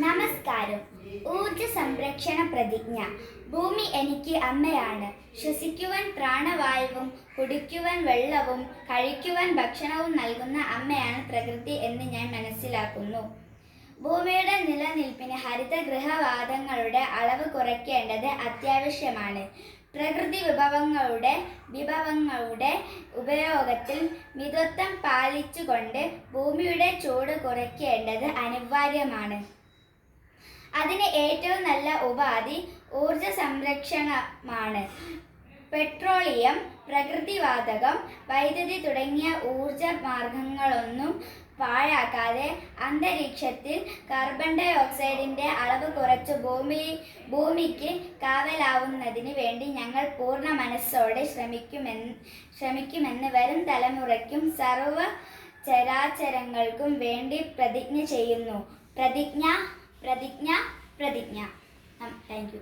നമസ്കാരം. ഊർജ സംരക്ഷണ പ്രതിജ്ഞ. ഭൂമി എനിക്ക് അമ്മയാണ്. ശ്വസിക്കുവാൻ പ്രാണവായുവും കുടിക്കുവാൻ വെള്ളവും കഴിക്കുവാൻ ഭക്ഷണവും നൽകുന്ന അമ്മയാണ് പ്രകൃതി എന്ന് ഞാൻ മനസ്സിലാക്കുന്നു. ഭൂമിയുടെ നിലനിൽപ്പിന് ഹരിതഗൃഹവാതങ്ങളുടെ അളവ് കുറയ്ക്കേണ്ടത് അത്യാവശ്യമാണ്. പ്രകൃതി വിഭവങ്ങളുടെ ഉപയോഗത്തിൽ മിതത്വം പാലിച്ചുകൊണ്ട് ഭൂമിയുടെ ചൂട് കുറയ്ക്കേണ്ടത് അനിവാര്യമാണ്. അതിന് ഏറ്റവും നല്ല ഉപാധി ഊർജ സംരക്ഷണമാണ്. പെട്രോളിയം, പ്രകൃതിവാതകം, വൈദ്യുതി തുടങ്ങിയ ഊർജ മാർഗങ്ങളൊന്നും പാഴാക്കാതെ അന്തരീക്ഷത്തിൽ കാർബൺ ഡൈ ഓക്സൈഡിൻ്റെ അളവ് കുറച്ച് ഭൂമിക്ക് കാവലാവുന്നതിന് വേണ്ടി ഞങ്ങൾ പൂർണ്ണ മനസ്സോടെ ശ്രമിക്കുമെന്ന് വരും തലമുറയ്ക്കും സർവ്വ ചരാചരങ്ങൾക്കും വേണ്ടി പ്രതിജ്ഞ ചെയ്യുന്നു. പ്രതിജ്ഞ. Thank you.